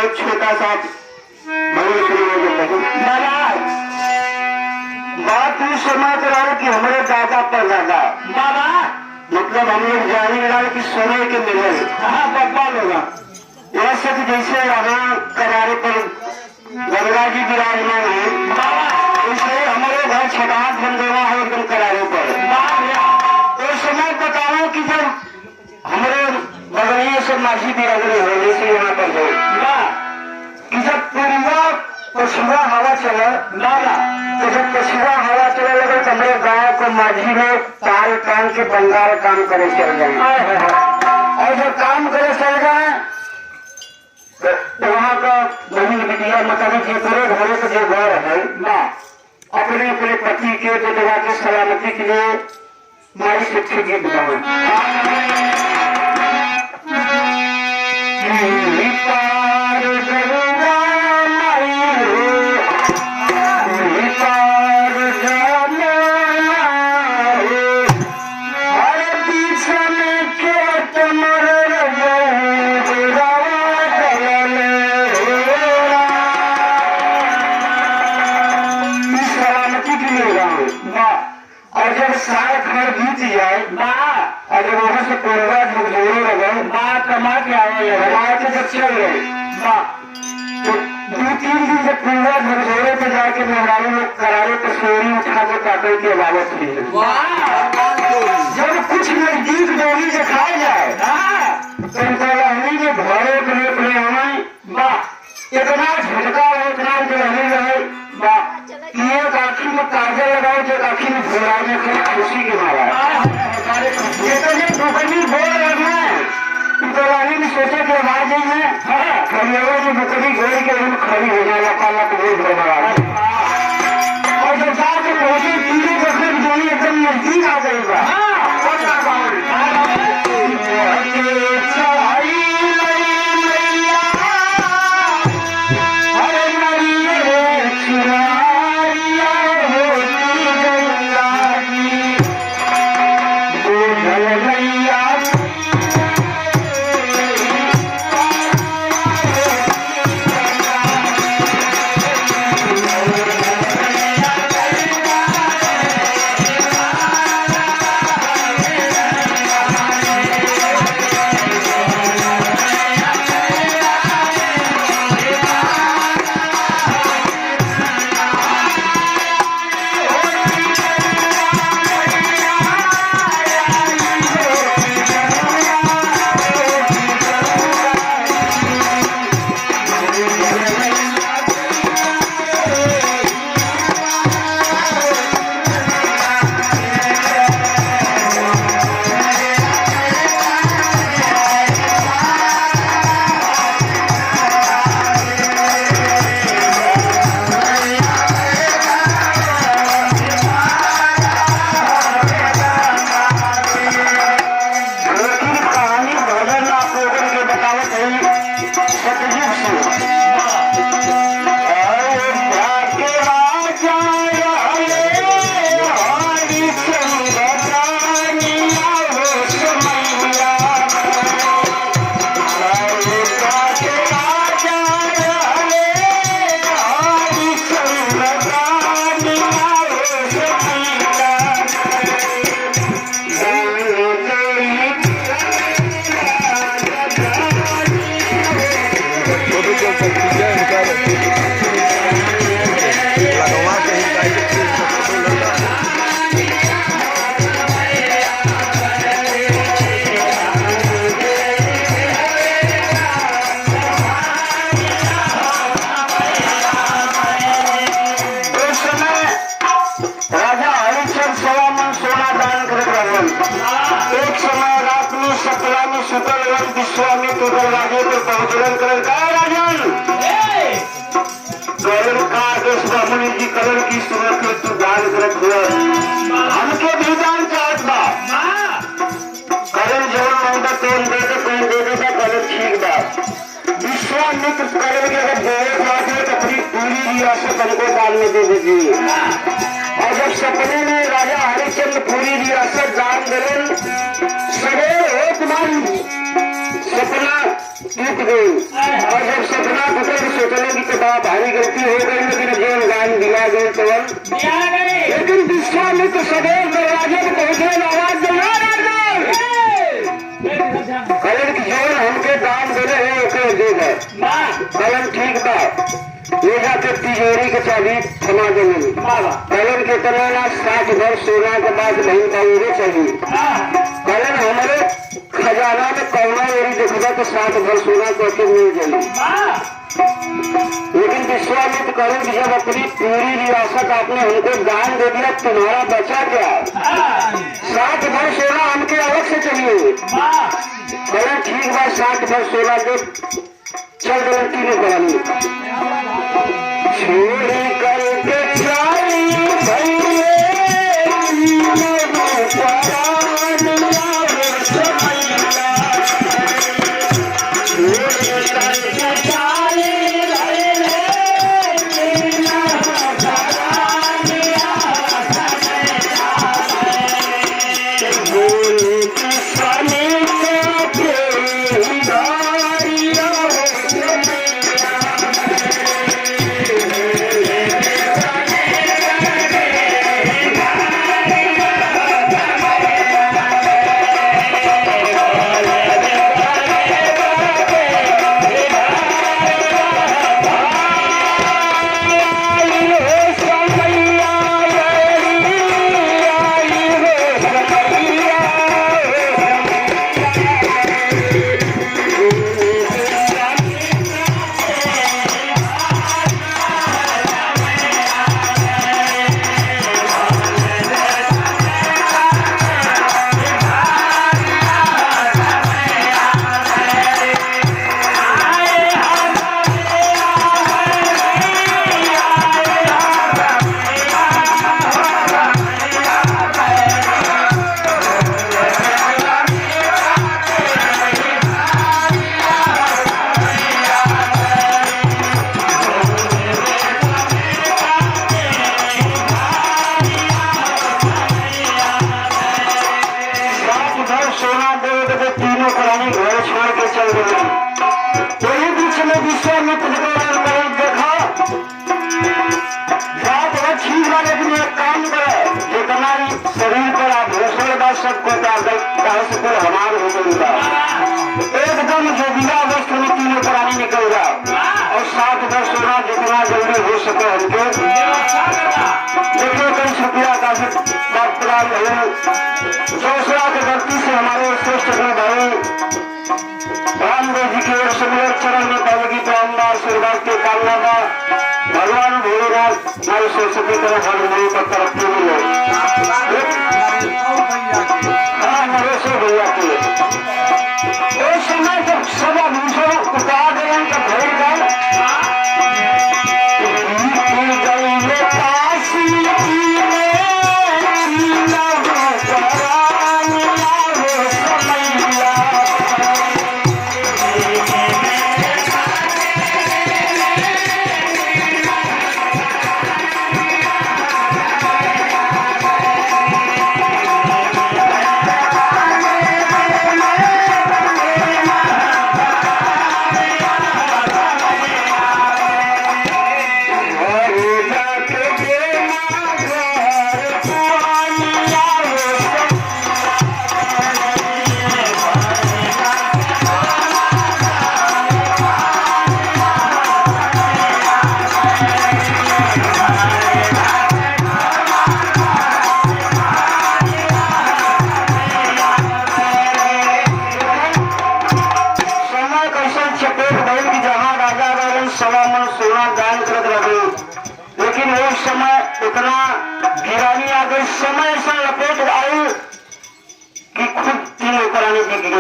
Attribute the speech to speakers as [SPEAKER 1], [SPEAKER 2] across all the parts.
[SPEAKER 1] एक छोटा सा महाराज बात ही समझ रहा है कि हमारे दादा पर दादा
[SPEAKER 2] बाबा
[SPEAKER 1] मतलब हम लोग जाने लगा कि सोने के मिलल
[SPEAKER 2] हाँ बब्बा होगा
[SPEAKER 1] ऐसे तो जैसे यहाँ किनारे पर गंगा जी विराजमान है इसलिए हमारे घर छठान बन गया है एकदम किनारे पर। तो समय बताओ कि जब हमारे बगलिए से माझी बिरादरी हो जैसे यहाँ पर हो कि जब पूर्वा पछुआ हवा चला तो जब पछुआ हवा चला लगे तो हमारे गाँव को माझी में ताल टांग के बंगाल काम करे चल जाए और जब काम करे चल जाए तो वहाँ का बहन बिटिया मतलब जो पूरे घरों का जो घर है अपने अपने पति के विधवा के सलामती के लिए मारी से अच्छे गीत गाओ। और जब सारा घर बीत जाए और जब वहां से पूर्वा झकझोरे लगे कमा के आवे के जब चल गए तो 2-3 दिन से पूर्वा झकझोरे पे जाके मेहरानी में करारे पर सोरी उठा के काटे की इबादत की जब कुछ नजदीक डोली दिखाई जाए तो दुल्हनी में घरे अपने हमें इतना झटका हो इतना दुल्हनी रहे एक आखिर में काजल लगाओ जो आखिर में घोड़ा में खुशी के मारा ये तो ये दुकनी बोल रही है दुल्हनी ने सोचा कि आवाज नहीं है खड़ियावा जो दुकनी घोड़ी के रूप खड़ी हो जाएगा पाला तो वो घोड़ा और जब जाके पहुंचे तीनों बकरे की जोड़ी एकदम नजदीक आ गई विश्वामित्र दरवाजे पर पहुंचलन कर राजन गौरव का मुनि जी कलर की सूरत में तू दान करत हुआ हमके भी दान चाहत बा कलर जवन मांगता तो दे देता कलर ठीक बा विश्वामित्र कलर के अगर देवे चाहते तो अपनी पूरी रियासत हमको दान में दे दीजिए। और जब सपने में राजा हरिश्चंद्र पूरी रियासत दान करें सवेरे एक बार सपना टूट गई और जब सपना टूटे तो सोचने की तो बड़ा भारी गलती हो गई, लेकिन जीवन दान दिया गया तो लेकिन विश्वामित्र सदैव दरवाजे में पहुंचे आवाज दिया कलन की जीवन हमके दान देने है ओके देगा कलन ठीक बा ले जाकर तिजोरी के चाबी थमा देने कलन के तनाना 60 वर्ष सोना के बाद नहीं पाएंगे चाहिए कलन हमारे खजाना में कौना ओरी देखा तो 60 वर्ष सोना को अकेले मिल जाएगी, लेकिन विश्वामित्र करो कि जब अपनी पूरी रियासत आपने हमको दान दे दिया तुम्हारा बचा क्या 60 वर्ष सोना हमके अलग से चाहिए कलन ठीक बात 60 वर्ष सोना दे चल गलती नहीं करानी छोड़ी करके चाली भैया सबको हमार हो गई एकदम जो बिना वस्त्र में तीनों प्राणी निकल गया और 60 वर्ष होना जितना जल्दी हो सके हमको देखिए कई छुट्टिया का दूसरा की गलती से हमारे श्रेष्ठ भाई रामदेव जी के सुंदर चरण में पहले प्राणदार आशीर्वाद के कामना का भगवान भोलेनाथ हमारे सरस्वती तरफ हमारे पर तरक्की मिले भैया के उस समय जब सब दूसरों उतार देने का भय उतना गिरानी आ गई समय ऐसा लपेट आई कि खुद तीनों कराने की गई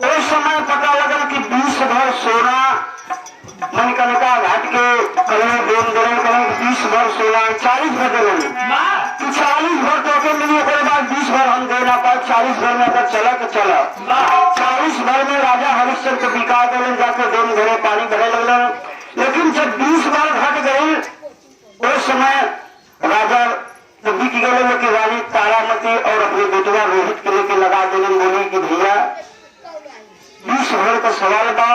[SPEAKER 1] उस समय पता लगा कि 20 भर सोना मणिकर्णिका घाट के कहीं देन देन कहीं 20 भर सोना 40 भर देने 40 भर तो के मिली के बाद 20 भर हम दे ना पाए 40 भर में अगर चला तो चला 40 भर में राजा हरिश्चंद्र को बिका देने जाकर देन घरे पानी भरे लगल, लेकिन जब 20 भर घट गई उस समय राजा बिक गए लेकिन रानी तारामती और अपने बेटवा रोहित के लेके लगा देने बोली कि भैया 20 20 भर का सवाल था।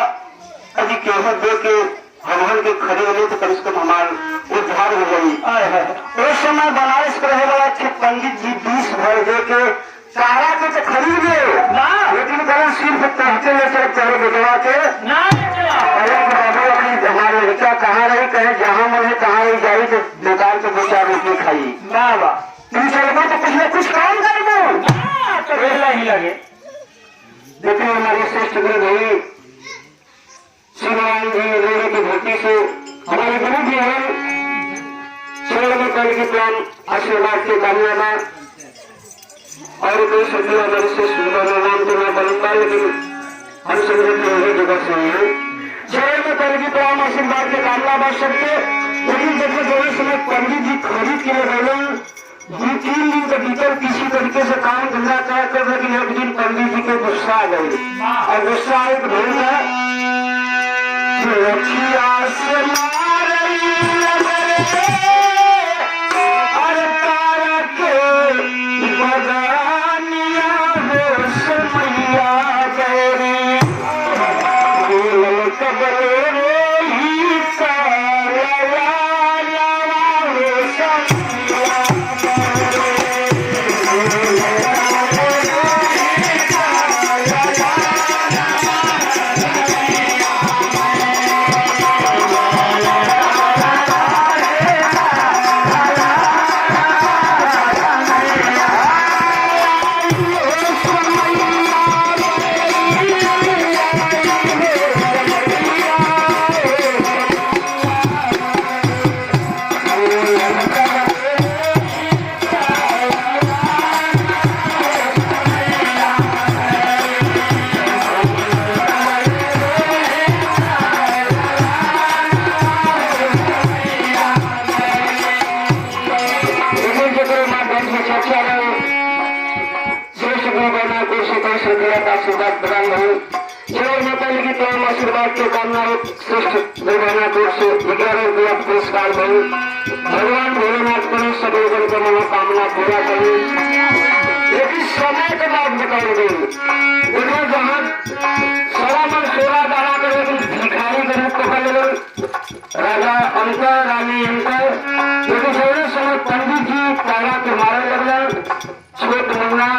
[SPEAKER 1] अभी केवल दे के भगवान के खड़े होने तो कम से कम हमारे उद्धार हो गई। उस समय बनारस को रहे वाला थे पंडित जी 20 भर दे के सारा के तो खरीद गए, लेकिन कल सिर्फ पहुंचे लेकर चलो बेटवा के अरे बाबू अपनी हमारे बच्चा कहाँ रही कहे जहाँ मन है कहाँ रही जाई तो दुकान से 2-4 रोटी खाई तुम चलो तो कुछ न कुछ काम कर दो ही लगे। लेकिन हमारे श्रेष्ठ गुरु भाई श्रीमान जी लोगों की भक्ति से हमारे गुरु जी हैं चरण में कल की प्लान आशीर्वाद के कामयाबा और कोई सभी हमारे से सुंदर नाम तो मैं बनता लेकिन हम समझे यही जगह से हैं चरण में कल की प्लान आशीर्वाद के कामना बढ़ सकते। लेकिन जब जो समय पंडित जी खरीद के लिए बोले 2-3 दिन के भीतर किसी तरीके से काम धंधा कर लेकिन एक दिन पंडित जी को गुस्सा आ गई और गुस्सा आए तो बोलता आशीर्वाद प्रदान हो जय माता की तमाम आशीर्वाद के कामना श्रेष्ठ दुर्गानापुर से 11 रुपया पुरस्कार दो। भगवान भोलेनाथ को सब लोगों की मनोकामना पूरा करें। लेकिन समय के बाद बताएंगे उन्हें जहाँ 16 दाना कर लेकिन भिखारी के रूप को राजा अंकर रानी अंकर लेकिन थोड़े समय पंडित जी तारा के मारे लगल छोट मुन्ना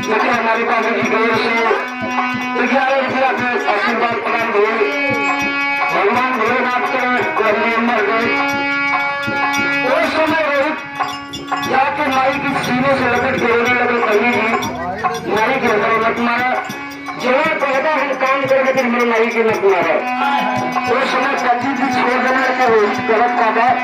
[SPEAKER 1] लेकिन हमारी पंडित जी गौर से 11 रुपया के आशीर्वाद प्रदान हुए। भगवान भोलेनाथ के मर गए। उस समय रोहित जाके माई की सीने से लपेट के रोने लगे पंडित जी माई के अंदर मत मारा जवान पैदा हम काम कर लेकिन मेरे माई के मत मारा। उस समय पंडित जी छोड़ देने लगे रोहित गलत का बात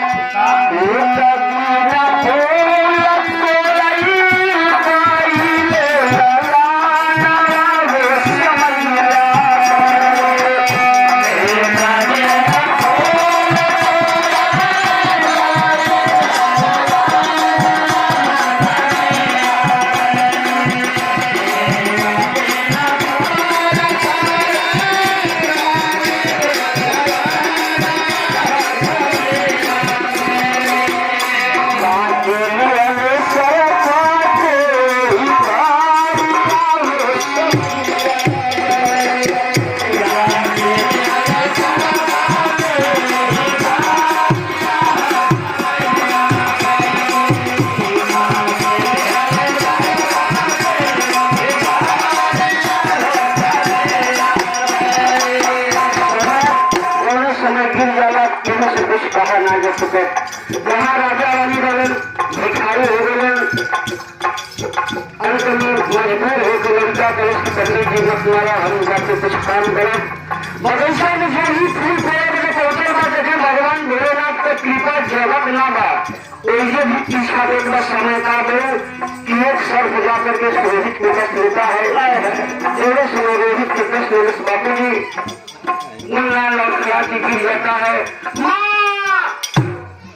[SPEAKER 1] जहाँ राजा रानी बगल भिखारी हो गए अंत में मजबूर होकर लड़का कलश पंडित जी मत मारा हम जाके कुछ काम करें बगीचा में जो ही फूल पड़े पहुंचे बात देखें भगवान भोलेनाथ का कृपा जगत ना बा वैसे भी पीछा एक बार समय का दो कि एक सर्फ जाकर के रोहित के कष्ट लेता है थोड़े समय रोहित के कष्ट बापू जी मुन्ना लौटला की गिर जाता है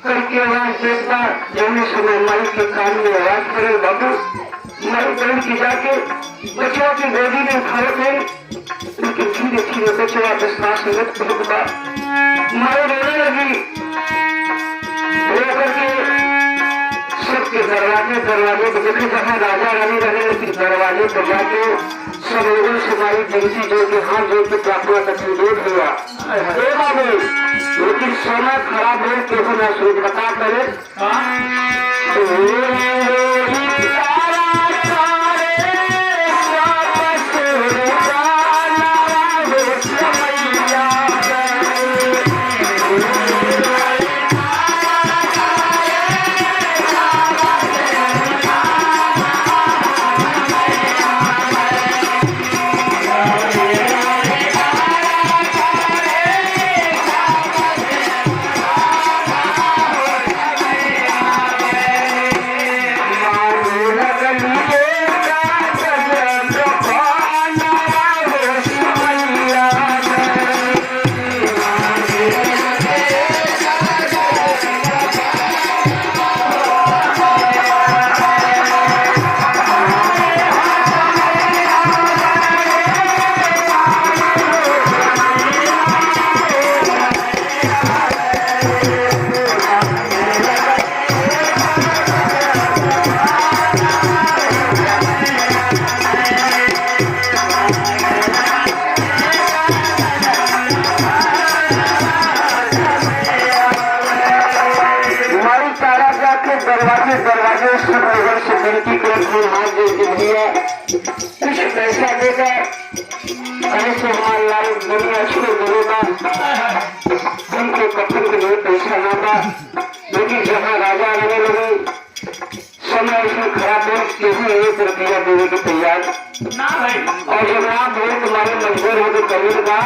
[SPEAKER 1] करके आवाज देखता जौने समय माई के कान में आवाज करे बाबू माई करण की जाके बचवा की गोदी में उठाए थे लेकिन धीरे धीरे बचवा के सांस लग पड़ता माई रोने लगी रो करके सबके दरवाजे पर देखे जहाँ राजा रानी रहे लेकिन दरवाजे पर जाके सब लोगों से हमारी विनती जोड़ के हाथ जोड़ के प्रार्थना करते दूर हुआ बाबू, लेकिन समय खराब हो के ना सोच बता करे दरवाजे सब लोगों से विनती कर हाथ जोड़ दिया कुछ पैसा देकर ऐसे हमारे लाल दुनिया छोड़ बोलेगा उनके कपड़े के लिए पैसा ना था, लेकिन जहाँ राजा आने लगे समय उसमें खराब हो केवल 1 रुपया देने के तैयार ना भाई, और जब आप बोले तुम्हारे मजबूर हो तो करिएगा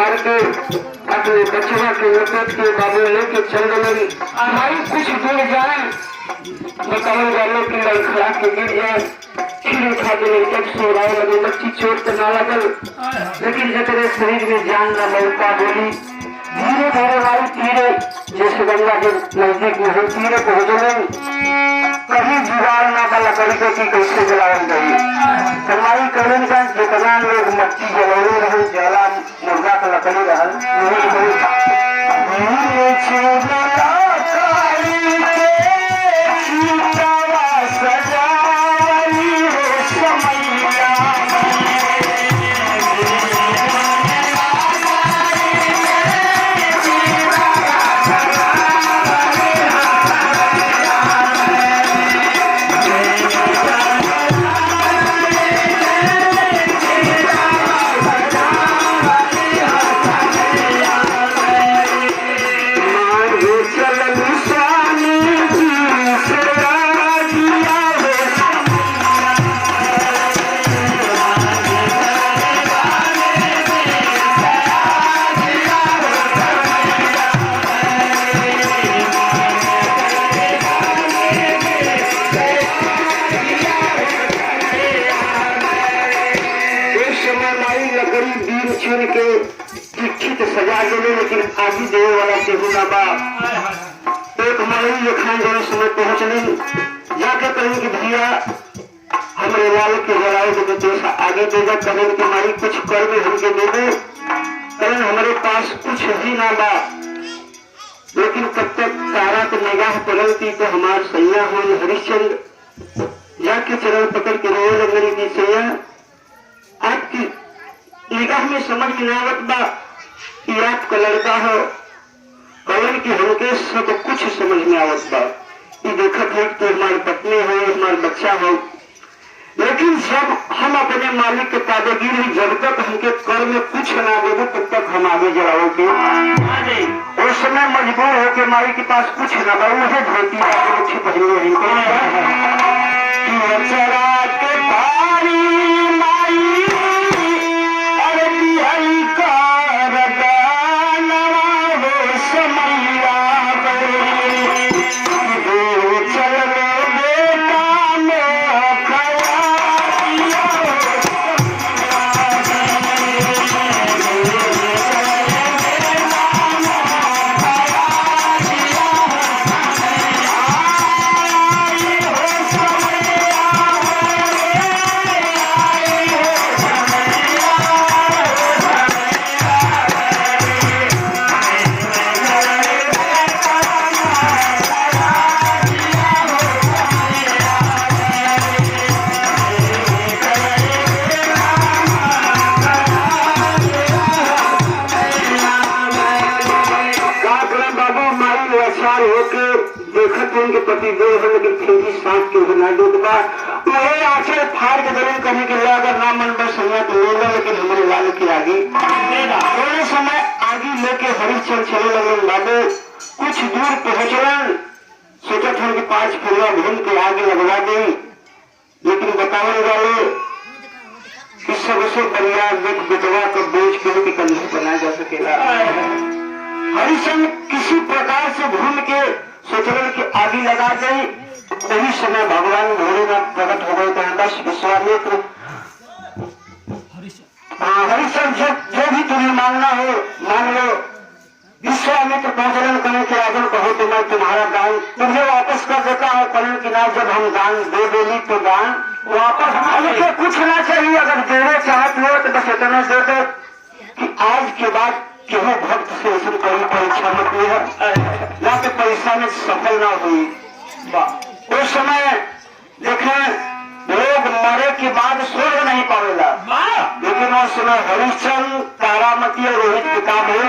[SPEAKER 1] अपने बचवा के लपेट के बाबू लेके चल गई हमारी कुछ दूर जाए बताओ वालों की लड़खड़ा के गिर जाए फिर उठा के तक सो रहा लगे बच्ची चोट तो ना लगल, लेकिन जब तेरे शरीर में जान ना लौटा बोली धीरे धीरे भाई तीरे जैसे गंगा के नजदीक में हो तीरे पहुंच गई, कभी जुगाड़ ना बला लकड़ी को की कैसे जलावन गई हमारी करण का जितना लोग मच्छी जलाने रहे जला मुर्गा का लकड़ी रहा छीन के चिट्ठी सजा देने, लेकिन आगे देने वाला केहू ना बा। एक हमारे खान जन समय पहुंचने जाके कहें कि भैया हमारे लाल के जलाए तो देश आगे देगा, करें कि हमारी कुछ कर में हमके दे दे, करें हमारे पास कुछ भी ना बा। लेकिन कब तक तारा की निगाह पलटती तो हमारे सैया हो हरिश्चंद्र जाके चरण पकड़ के रोए लगने की सैया आपकी निगाह में समझ में आवत बा कि आपका लड़का हो, कवन की हमके सब कुछ समझ में आवत बा। ये देखत है तो हमारी पत्नी हो, हमारा बच्चा हो, लेकिन जब हम अपने मालिक के ताबेगिर जब तक हमके कर में कुछ ना देवे तब तक हम आगे जलाओ के उस समय मजबूर हो के माई के पास कुछ ना बा, मुझे धोती अच्छी पहले के पारी माई अरे मोटी देह है लेकिन फिर भी सांप के ना डूबा वही आंखें फाड़ के जरूर कहने के लिए अगर ना मन बस हुआ तो ले लो लेकिन हमारे लाल की आगे थोड़े समय आगे लेके हरिश्चंद्र चले लगे बाबू कुछ दूर पहुंचलन सोचा था कि 5 फेरिया घूम के आगे लगवा दे लेकिन बताने वाले कि सबसे बढ़िया विधवा का बोझ किसी के कंधे बनाया जा सकेगा। हरिश्चंद्र किसी प्रकार से घूम के सोचलन की आगे लगा गई। वही समय भगवान भोलेनाथ प्रकट हो गए थे। बस विश्वामित्र हरिश्चंद्र जो भी तुम्हें मानना हो मान लो। विश्वामित्र पहुंचलन करने के आगे कहो तो मैं तुम्हारा दान तुम्हें वापस कर देता हूँ। करण की ना जब हम दान दे देली तो दान वापस मुझे कुछ ना चाहिए। अगर देने चाहते हो तो बस इतना दे दो कि आज के बाद केहू भक्त से ऐसी कोई परीक्षा मत है ना तो परीक्षा में सफल ना हुई। उस समय देखें लोग मरे के बाद स्वर्ग नहीं पावेला लेकिन उस समय हरिश्चंद्र तारामती और रोहित किताब है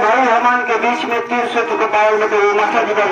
[SPEAKER 1] भाई हनुमान के बीच में 300 माता जी का